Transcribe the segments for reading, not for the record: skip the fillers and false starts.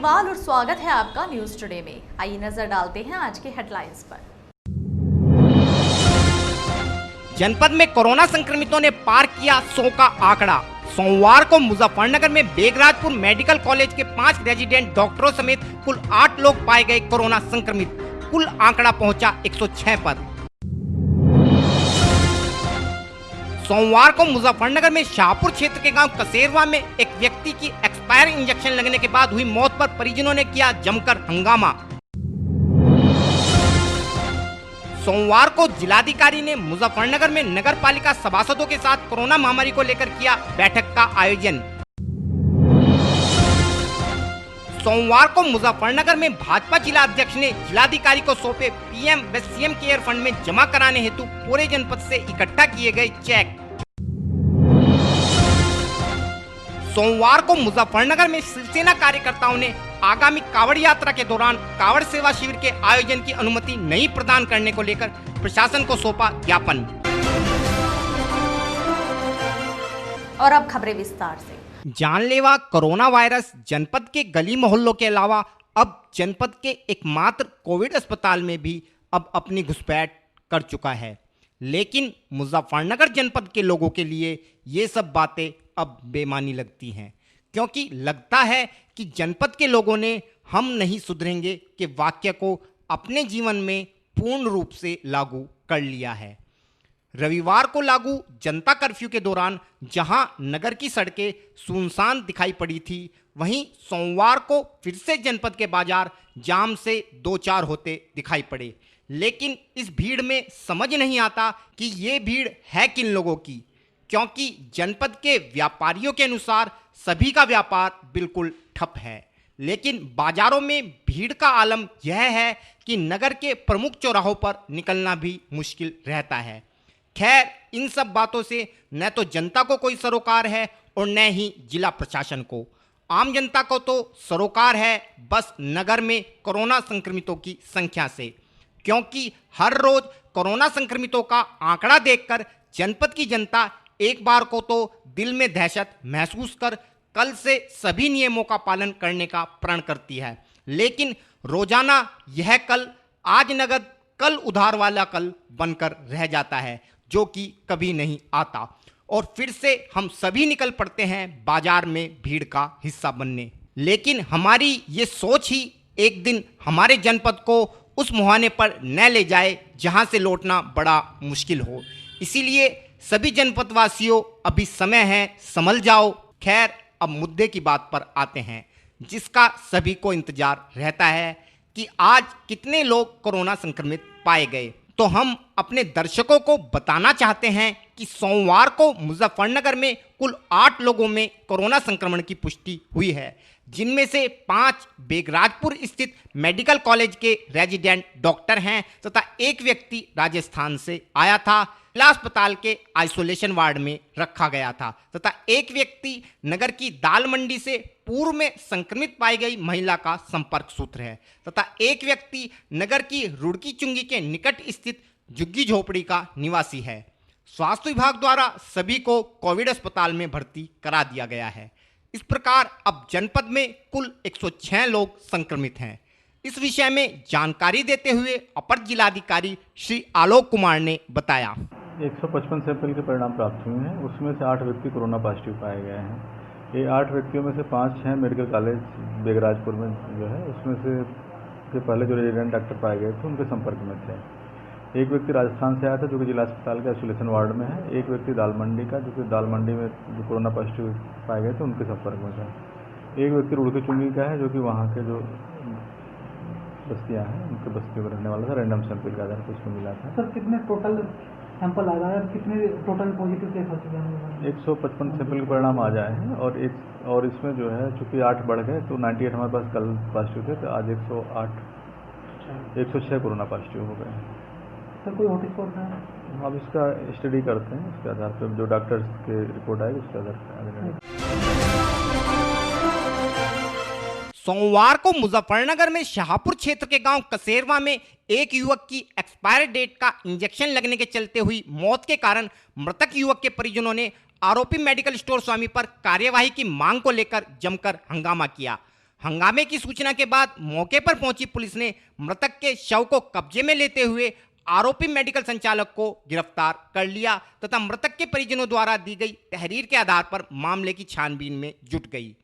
अग्रवाल और स्वागत है आपका न्यूज टुडे में। आइए नजर डालते हैं आज के हेडलाइंस पर। जनपद में कोरोना संक्रमितों ने पार किया 100 का आंकड़ा। सोमवार को मुजफ्फरनगर में बेगराजपुर मेडिकल कॉलेज के 5 रेजिडेंट डॉक्टरों समेत कुल 8 लोग पाए गए कोरोना संक्रमित। कुल आंकड़ा पहुंचा 106 पर। सोमवार को मुजफ्फरनगर में शाहपुर क्षेत्र के गांव कसेरवा में एक व्यक्ति की एक्सपायर इंजेक्शन लगने के बाद हुई मौत पर परिजनों ने किया जमकर हंगामा। सोमवार को जिलाधिकारी ने मुजफ्फरनगर में नगर पालिका सभासदों के साथ कोरोना महामारी को लेकर किया बैठक का आयोजन। सोमवार को मुजफ्फरनगर में भाजपा जिला अध्यक्ष ने जिलाधिकारी को सौंपे पीएम व सीएम केयर फंड में जमा कराने हेतु पूरे जनपद से इकट्ठा किए गए चेक। सोमवार को मुजफ्फरनगर में शिवसेना कार्यकर्ताओं ने आगामी कावड़ यात्रा के दौरान कावड़ सेवा शिविर के आयोजन की अनुमति नहीं प्रदान करने को लेकर प्रशासन को सौंपा ज्ञापन। और अब खबरें विस्तार से। जानलेवा कोरोना वायरस जनपद के गली मोहल्लों के अलावा अब जनपद के एकमात्र कोविड अस्पताल में भी अब अपनी घुसपैठ कर चुका है। लेकिन मुजफ्फरनगर जनपद के लोगों के लिए ये सब बातें अब बेमानी लगती हैं, क्योंकि लगता है कि जनपद के लोगों ने हम नहीं सुधरेंगे के वाक्य को अपने जीवन में पूर्ण रूप से लागू कर लिया है। रविवार को लागू जनता कर्फ्यू के दौरान जहां नगर की सड़कें सुनसान दिखाई पड़ी थी, वहीं सोमवार को फिर से जनपद के बाजार जाम से दो चार होते दिखाई पड़े। लेकिन इस भीड़ में समझ नहीं आता कि ये भीड़ है किन लोगों की, क्योंकि जनपद के व्यापारियों के अनुसार सभी का व्यापार बिल्कुल ठप है। लेकिन बाजारों में भीड़ का आलम यह है कि नगर के प्रमुख चौराहों पर निकलना भी मुश्किल रहता है। खैर, इन सब बातों से न तो जनता को कोई सरोकार है और न ही जिला प्रशासन को। आम जनता को तो सरोकार है बस नगर में कोरोना संक्रमितों की संख्या से, क्योंकि हर रोज कोरोना संक्रमितों का आंकड़ा देखकर जनपद की जनता एक बार को तो दिल में दहशत महसूस कर कल से सभी नियमों का पालन करने का प्रण करती है। लेकिन रोजाना यह कल आज नगद कल उधार वाला कल बनकर रह जाता है, जो कि कभी नहीं आता, और फिर से हम सभी निकल पड़ते हैं बाजार में भीड़ का हिस्सा बनने। लेकिन हमारी ये सोच ही एक दिन हमारे जनपद को उस मुहाने पर न ले जाए जहां से लौटना बड़ा मुश्किल हो। इसीलिए सभी जनपद वासियों, अभी समय है, संभल जाओ। खैर, अब मुद्दे की बात पर आते हैं, जिसका सभी को इंतजार रहता है कि आज कितने लोग कोरोना संक्रमित पाए गए। तो हम अपने दर्शकों को बताना चाहते हैं कि सोमवार को मुजफ्फरनगर में कुल 8 लोगों में कोरोना संक्रमण की पुष्टि हुई है, जिनमें से 5 बेगराजपुर स्थित मेडिकल कॉलेज के रेजिडेंट डॉक्टर हैं तथा एक व्यक्ति राजस्थान से आया था, जिला अस्पताल के आइसोलेशन वार्ड में रखा गया था, तथा एक व्यक्ति नगर की दाल मंडी से पूर्व में संक्रमित पाई गई महिला का संपर्क सूत्र है, तथा एक व्यक्ति नगर की रुड़की चुंगी के निकट स्थित झुग्गी झोपड़ी का निवासी है। स्वास्थ्य विभाग द्वारा सभी को कोविड अस्पताल में भर्ती करा दिया गया है। इस प्रकार अब जनपद में कुल 106 लोग संक्रमित हैं। इस विषय में जानकारी देते हुए अपर जिलाधिकारी श्री आलोक कुमार ने बताया, 155 सैंपल के परिणाम प्राप्त हुए हैं। उसमें से 8 व्यक्ति कोरोना पॉजिटिव पाए गए हैं। ये 8 व्यक्तियों में से 5 हैं मेडिकल कॉलेज बेगराजपुर में जो है, उसमें से पहले जो रेजिडेंट डॉक्टर पाए गए थे उनके संपर्क में थे। एक व्यक्ति राजस्थान से आया था जो कि जिला अस्पताल के आइसोलेशन वार्ड में है। एक व्यक्ति दाल मंडी का, जो कि दाल मंडी में जो कोरोना पॉजिटिव पाए गए थे उनके संपर्क में था। एक व्यक्ति रुड़की चुंगी का है, जो कि वहाँ के जो बस्तियाँ हैं उनके बस्तियों में रहने वाला था। रैंडम सैंपल के आधार पर उसमें मिला था। सर, कितने टोटल सैंपल आ गए और कितने टोटल पॉजिटिव केस हो चुके हैं? 155 सैंपल के परिणाम आ जाए हैं और इसमें जो है चूँकि 8 बढ़ गए तो 98 हमारे पास कल पॉजिटिव थे, तो आज 106 कोरोना पॉजिटिव हो गए हैं। सर, कोई हॉटस्पॉट है? अब इसका स्टडी करते हैं, उसके आधार पर जो डॉक्टर्स के रिपोर्ट आएगी उसके आधार पर। सोमवार को मुजफ्फरनगर में शाहपुर क्षेत्र के गांव कसेरवा में एक युवक की एक्सपायर डेट का इंजेक्शन लगने के चलते हुई मौत के कारण मृतक युवक के परिजनों ने आरोपी मेडिकल स्टोर स्वामी पर कार्यवाही की मांग को लेकर जमकर हंगामा किया। हंगामे की सूचना के बाद मौके पर पहुंची पुलिस ने मृतक के शव को कब्जे में लेते हुए आरोपी मेडिकल संचालक को गिरफ्तार कर लिया तथा मृतक के परिजनों द्वारा दी गई तहरीर के आधार पर मामले की छानबीन में जुट गई।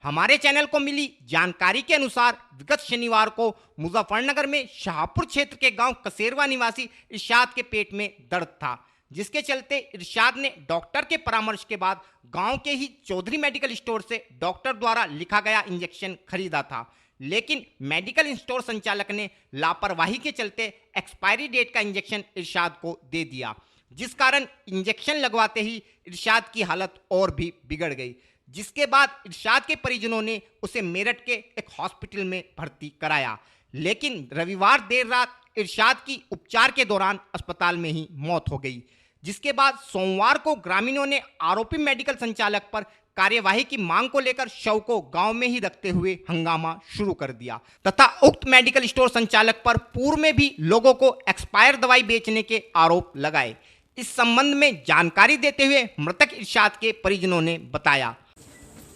हमारे चैनल को मिली जानकारी के अनुसार विगत शनिवार को मुजफ्फरनगर में शाहपुर क्षेत्र के गांव कसेरवा निवासी इरशाद के पेट में दर्द था, जिसके चलते इरशाद ने डॉक्टर के परामर्श के बाद गांव के ही चौधरी मेडिकल स्टोर से डॉक्टर द्वारा लिखा गया इंजेक्शन खरीदा था, लेकिन मेडिकल स्टोर संचालक ने लापरवाही के चलते एक्सपायरी डेट का इंजेक्शन इरशाद को दे दिया, जिस कारण इंजेक्शन लगवाते ही इरशाद की हालत और भी बिगड़ गई, जिसके बाद इरशाद के परिजनों ने उसे मेरठ के एक हॉस्पिटल में भर्ती कराया, लेकिन रविवार देर रात इरशाद की उपचार के दौरान अस्पताल में ही मौत हो गई, जिसके बाद सोमवार को ग्रामीणों ने आरोपी मेडिकल संचालक पर कार्यवाही की मांग को लेकर शव को गांव में ही रखते हुए हंगामा शुरू कर दिया तथा उक्त मेडिकल स्टोर संचालक पर पूर्व में भी लोगों को एक्सपायर दवाई बेचने के आरोप लगाए। इस संबंध में जानकारी देते हुए मृतक इरशाद के परिजनों ने बताया।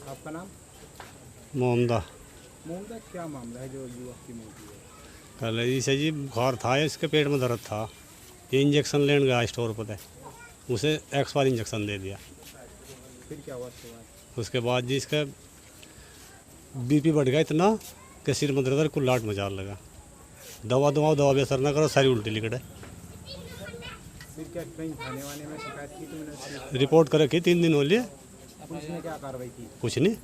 आपका नाम? मोहम्मदा। मोहम्मदा, क्या मामला है जो युवक की मौत हुई है? कल ऐसे जी बुखार था, इसके पेट में दर्द था, ये इंजेक्शन लेने गया स्टोर पर, उसे एक्सपायर इंजेक्शन दे दिया। फिर क्या हुआ उसके बाद जी इसका बीपी बढ़ गया इतना कि सिर में दर्द, कुल लाट मचाल लगा। दवा भी असर ना करो, सारी उल्टी लिकट है। फिर क्या कहीं थाने वाने में शिकायत की तुमने? रिपोर्ट कर रखी, 3 दिन हो लिए, पुलिस ने क्या कार्रवाई की? कुछ नहीं,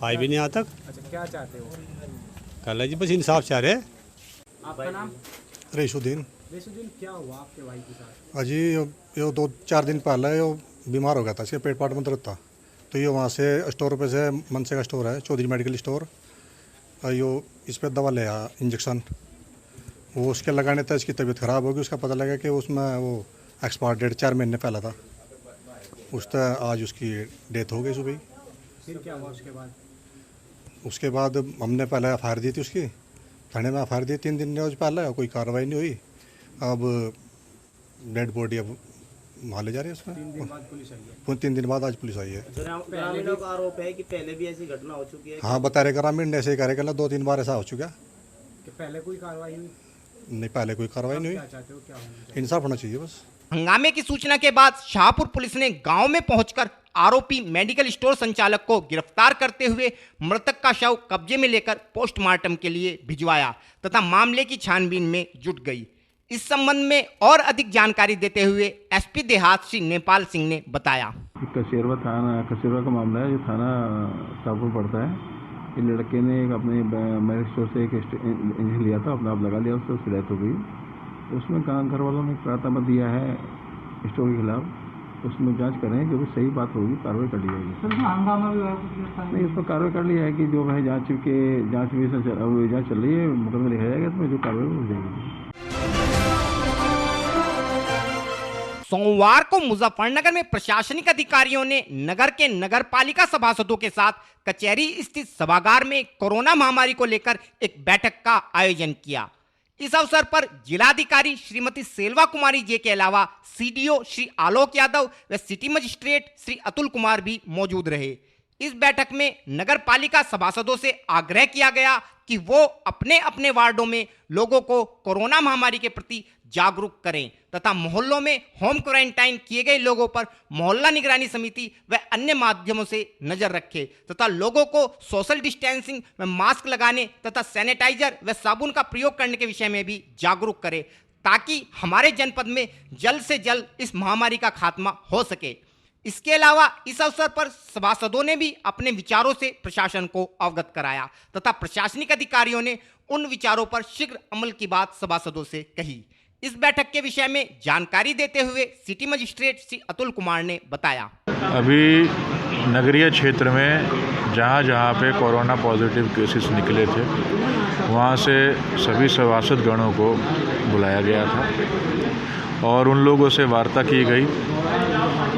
आई भी नहीं यहाँ तक। अच्छा, क्या चाहते हो? कल जी बस इंसाफ चाह रहे। आपका नाम? रेशुद्दीन। रेशुद्दीन, क्या हुआ आपके भाई के साथ? अजी ये 2-4 दिन पहले ये बीमार हो गया था, इसके पेट पाट में दर्द था, तो ये वहाँ से स्टोर पे से मनसे का स्टोर है, चौधरी मेडिकल स्टोर, यो इस पर दवा ले आया इंजेक्शन। वो उसके लगाने था, इसकी तबीयत ख़राब होगी, उसका पता लगा कि उसमें वो एक्सपायर डेट 4 महीने पहला था, आज उसकी डेथ हो गई सुबह। फिर क्या हुआ उसके बाद? उसके बाद हमने पहले FIR दी थी, उसकी थाने में FIR दी 3 दिन पहले, कोई कार्रवाई नहीं हुई। अब डेड बॉडी अब वहाँ ले जा रहे हैं उसमें। 3 दिन बाद पुलिस आई है? 3 दिन बाद आज पुलिस आई है। ग्रामीणों का आरोप है कि पहले भी ऐसी घटना हो चुकी है। हाँ, बता रहे ग्रामीण ने ऐसे ही करेगा, 2-3 बार ऐसा हो चुका। कि पहले कोई कार्रवाई हुई? नहीं, पहले कोई कार्रवाई नहीं क्या हुई। चाहते हो, क्या होना चाहिए? इंसाफ होना चाहिए बस। हंगामे की सूचना के बाद शाहपुर पुलिस ने गांव में पहुंचकर आरोपी मेडिकल स्टोर संचालक को गिरफ्तार करते हुए मृतक का शव कब्जे में लेकर पोस्टमार्टम के लिए भिजवाया तथा मामले की छानबीन में जुट गई। इस संबंध में और अधिक जानकारी देते हुए एसपी देहात श्री नेपाल सिंह ने बताया। कसेरवा का मामला है, जो थाना शाहपुर पड़ता है। ये लड़के ने अपने मेडिकल स्टोर से एक इंजेक्शन लिया था, अपना आप लगा लिया, उससे डेथ हो गई। उसमें घर वालों ने प्रार्थना दिया है स्टोर के खिलाफ, उसमें जांच करें, जो भी सही बात होगी कार्रवाई कर ली जाएगी। हंगामा भी हुआ नहीं, उस पर कार्रवाई कर ली है कि जो है जांच चल रही है, मुकदमा लिखा जाएगा, तो जो कार्रवाई हो जाएगी। सोमवार को मुजफ्फरनगर में प्रशासनिक अधिकारियों ने नगर के नगर पालिका सभासदों के साथ कचहरी स्थित सभागार में कोरोना महामारी को लेकर एक बैठक का आयोजन किया। इस अवसर पर जिलाधिकारी श्रीमती सेल्वा कुमारी जे के अलावा सीडीओ श्री आलोक यादव व सिटी मजिस्ट्रेट श्री अतुल कुमार भी मौजूद रहे। इस बैठक में नगर पालिका सभासदों से आग्रह किया गया कि वो अपने अपने वार्डों में लोगों को कोरोना महामारी के प्रति जागरूक करें तथा मोहल्लों में होम क्वारंटाइन किए गए लोगों पर मोहल्ला निगरानी समिति व अन्य माध्यमों से नजर रखे तथा लोगों को सोशल डिस्टेंसिंग व मास्क लगाने तथा सैनिटाइजर व साबुन का प्रयोग करने के विषय में भी जागरूक करें, ताकि हमारे जनपद में जल्द से जल्द इस महामारी का खात्मा हो सके। इसके अलावा इस अवसर पर सभासदों ने भी अपने विचारों से प्रशासन को अवगत कराया तथा प्रशासनिक अधिकारियों ने उन विचारों पर शीघ्र अमल की बात सभासदों से कही। इस बैठक के विषय में जानकारी देते हुए सिटी मजिस्ट्रेट श्री अतुल कुमार ने बताया। अभी नगरीय क्षेत्र में जहाँ जहाँ पे कोरोना पॉजिटिव केसेस निकले थे, वहाँ से सभी सभासद गणों को बुलाया गया था और उन लोगों से वार्ता की गई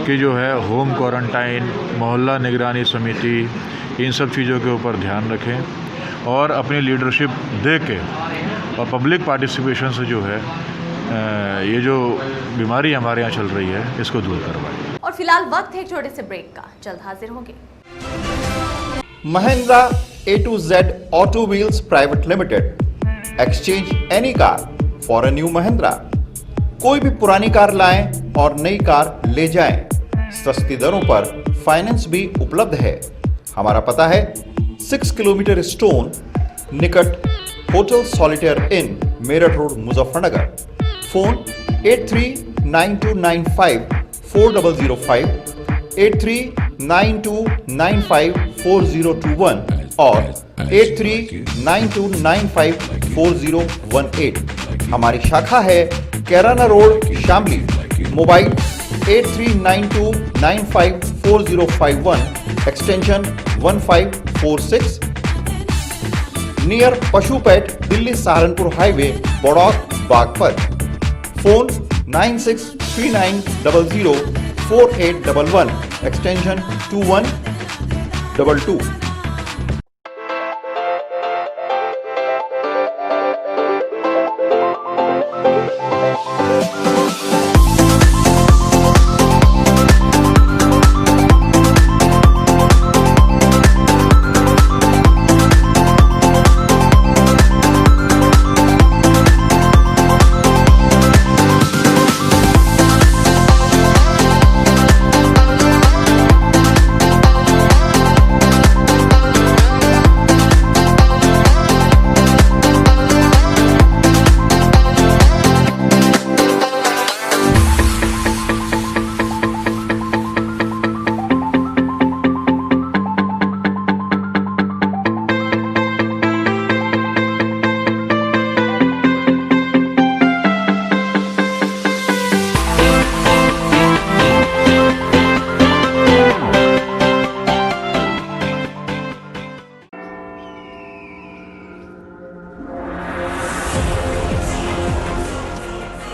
कि जो है होम क्वारंटाइन, मोहल्ला निगरानी समिति, इन सब चीज़ों के ऊपर ध्यान रखें और अपनी लीडरशिप दे के और पब्लिक पार्टिसिपेशन से जो है ये जो बीमारी हमारे यहाँ चल रही है इसको दूर करवाएं। और फिलहाल वक्त है एक छोटे से ब्रेक का, जल्द हाजिर होंगे। Mahindra A to Z Auto Wheels Private Limited. Exchange any car for a new Mahindra. कोई भी पुरानी कार लाएं और नई कार ले जाएं। सस्ती दरों पर फाइनेंस भी उपलब्ध है। हमारा पता है 6 किलोमीटर स्टोन निकट hotel Solitaire Inn Meerut road Muzaffarnagar. Phone 8392954005, 8392954021 और 8392954018। हमारी शाखा है Kairana road Shamli. Mobile 8392954051 extension 1546 near पशुपेट Delhi Saharanpur highway Baraut Baghpat. Phone 9639004811 extension 2122।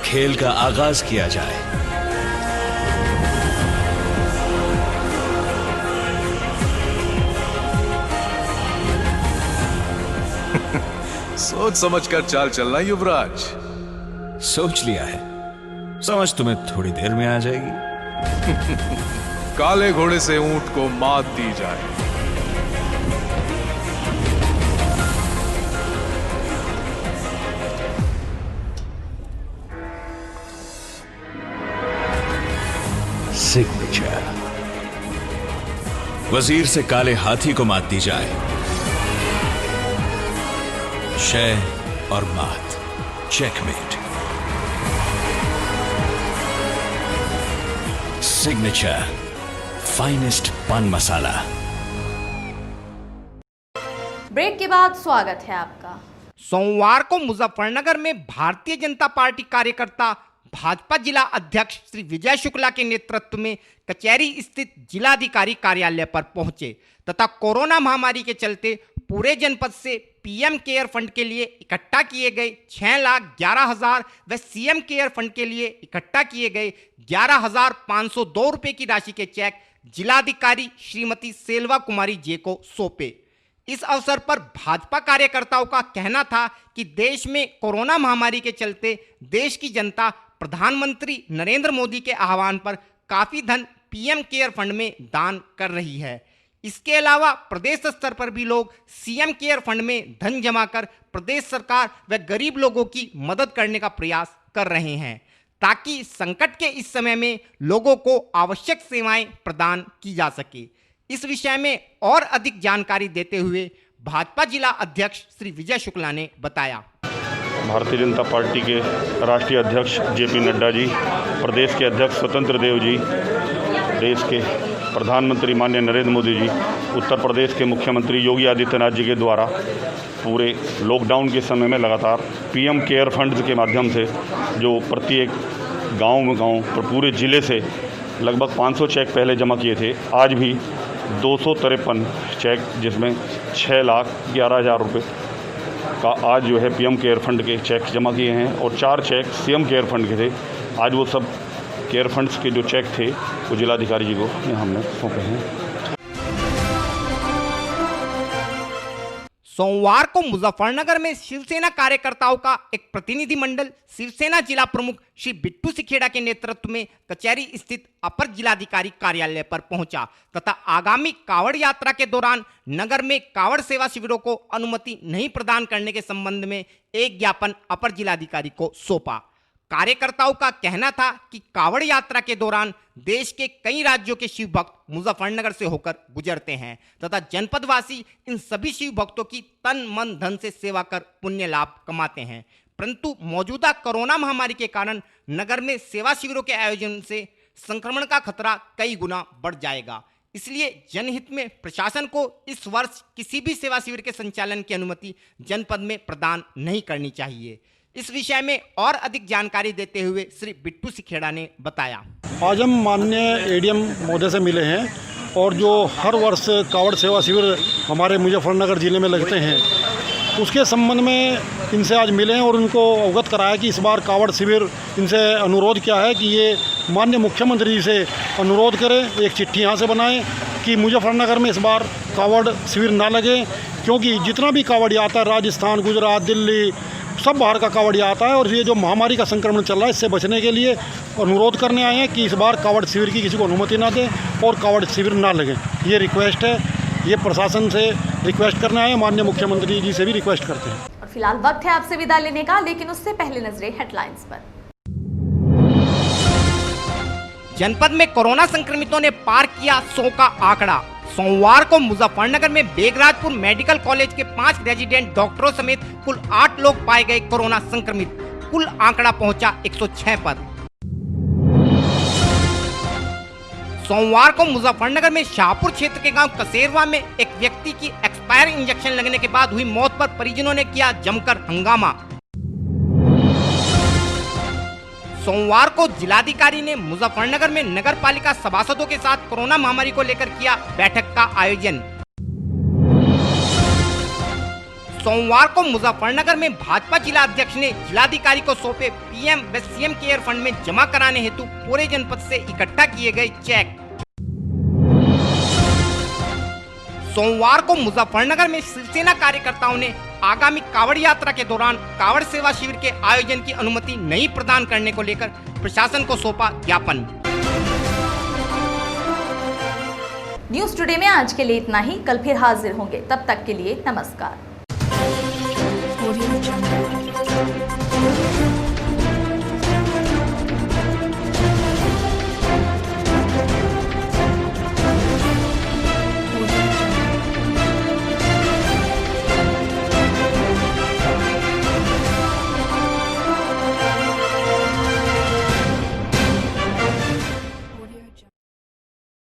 खेल का आगाज किया जाए। सोच समझकर चाल चलना युवराज। सोच लिया है, समझ तुम्हें थोड़ी देर में आ जाएगी। काले घोड़े से ऊंट को मात दी जाए। सिग्नेचर। वजीर से काले हाथी को मात दी जाए। शय और मात, चेकमेट। सिग्नेचर फाइनेस्ट पान मसाला। ब्रेक के बाद स्वागत है आपका। सोमवार को मुजफ्फरनगर में भारतीय जनता पार्टी कार्यकर्ता भाजपा जिला अध्यक्ष श्री विजय शुक्ला के नेतृत्व में कचहरी स्थित जिलाधिकारी कार्यालय पर पहुंचे तथा कोरोना महामारी के चलते पूरे जनपद से पीएम केयर फंड के लिए इकट्ठा किए गए 6,11,000 व सीएम केयर फंड के लिए इकट्ठा किए गए 11,502 रुपये की राशि के चेक जिलाधिकारी श्रीमती सेल्वा कुमारी जे को सौंपे। इस अवसर पर भाजपा कार्यकर्ताओं का कहना था कि देश में कोरोना महामारी के चलते देश की जनता प्रधानमंत्री नरेंद्र मोदी के आह्वान पर काफ़ी धन पीएम केयर फंड में दान कर रही है। इसके अलावा प्रदेश स्तर पर भी लोग सीएम केयर फंड में धन जमा कर प्रदेश सरकार व गरीब लोगों की मदद करने का प्रयास कर रहे हैं ताकि संकट के इस समय में लोगों को आवश्यक सेवाएं प्रदान की जा सके। इस विषय में और अधिक जानकारी देते हुए भाजपा जिला अध्यक्ष श्री विजय शुक्ला ने बताया। भारतीय जनता पार्टी के राष्ट्रीय अध्यक्ष जेपी नड्डा जी, प्रदेश के अध्यक्ष स्वतंत्र देव जी, देश के प्रधानमंत्री माननीय नरेंद्र मोदी जी, उत्तर प्रदेश के मुख्यमंत्री योगी आदित्यनाथ जी के द्वारा पूरे लॉकडाउन के समय में लगातार पीएम केयर फंड के माध्यम से जो प्रत्येक गांव पूरे ज़िले से लगभग 500 चेक पहले जमा किए थे, आज भी 253 चेक जिसमें 6,11,000 रुपये का आज जो है पीएम केयर फंड के चेक जमा किए हैं और 4 चेक सीएम केयर फंड के थे। आज वो सब केयर फंड्स के जो चेक थे वो जिलाधिकारी जी को हमने सौंपे हैं। सोमवार को मुजफ्फरनगर में शिवसेना कार्यकर्ताओं का एक प्रतिनिधिमंडल शिवसेना जिला प्रमुख श्री बिट्टू सिखेड़ा के नेतृत्व में कचहरी स्थित अपर जिलाधिकारी कार्यालय पर पहुंचा तथा आगामी कावड़ यात्रा के दौरान नगर में कावड़ सेवा शिविरों को अनुमति नहीं प्रदान करने के संबंध में एक ज्ञापन अपर जिलाधिकारी को सौंपा। कार्यकर्ताओं का कहना था कि कावड़ यात्रा के दौरान देश के कई राज्यों के शिव भक्त मुजफ्फरनगर से होकर गुजरते हैं तथा जनपदवासी इन सभी शिव भक्तों की तन मन धन से सेवा कर पुण्य लाभ कमाते हैं, परंतु मौजूदा कोरोना महामारी के कारण नगर में सेवा शिविरों के आयोजन से संक्रमण का खतरा कई गुना बढ़ जाएगा। इसलिए जनहित में प्रशासन को इस वर्ष किसी भी सेवा शिविर के संचालन की अनुमति जनपद में प्रदान नहीं करनी चाहिए। इस विषय में और अधिक जानकारी देते हुए श्री बिट्टू सिखेड़ा ने बताया। आज हम माननीय एडीएम महोदय से मिले हैं और जो हर वर्ष कावड़ सेवा शिविर हमारे मुजफ्फरनगर जिले में लगते हैं उसके संबंध में इनसे आज मिले हैं और उनको अवगत कराया कि इस बार कावड़ शिविर इनसे अनुरोध किया है कि ये माननीय मुख्यमंत्री जी से अनुरोध करें, एक चिट्ठी यहाँ से बनाएं कि मुजफ्फरनगर में इस बार कावड़ शिविर ना लगे, क्योंकि जितना भी कावड़ी आता है राजस्थान, गुजरात, दिल्ली, सब बाहर का कावड़िया आता है और ये जो महामारी का संक्रमण चल रहा है इससे बचने के लिए अनुरोध करने आए हैं कि इस बार कावड़ शिविर की किसी को अनुमति ना दें और कावड़ शिविर ना लगे। ये रिक्वेस्ट है, ये प्रशासन से रिक्वेस्ट करने आए हैं, माननीय मुख्यमंत्री जी से भी रिक्वेस्ट करते हैं। और फिलहाल वक्त है आपसे विदा लेने का, लेकिन उससे पहले नजरें हेडलाइंस पर। जनपद में कोरोना संक्रमितों ने पार किया 100 का आंकड़ा। सोमवार को मुजफ्फरनगर में बेगराजपुर मेडिकल कॉलेज के 5 रेजिडेंट डॉक्टरों समेत कुल 8 लोग पाए गए कोरोना संक्रमित। कुल आंकड़ा पहुंचा 106 पर। सोमवार को मुजफ्फरनगर में शाहपुर क्षेत्र के गांव कसेरवा में एक व्यक्ति की एक्सपायर इंजेक्शन लगने के बाद हुई मौत पर परिजनों ने किया जमकर हंगामा। सोमवार को जिलाधिकारी ने मुजफ्फरनगर में नगर पालिका सभासदों के साथ कोरोना महामारी को लेकर किया बैठक का आयोजन। सोमवार को मुजफ्फरनगर में भाजपा जिला अध्यक्ष ने जिलाधिकारी को सौंपे पीएम व सीएम केयर फंड में जमा कराने हेतु पूरे जनपद से इकट्ठा किए गए चेक। सोमवार को मुजफ्फरनगर में शिवसेना कार्यकर्ताओं ने आगामी कावड़ यात्रा के दौरान कावड़ सेवा शिविर के आयोजन की अनुमति नहीं प्रदान करने को लेकर प्रशासन को सौंपा ज्ञापन। न्यूज़ टुडे में आज के लिए इतना ही। कल फिर हाजिर होंगे, तब तक के लिए नमस्कार।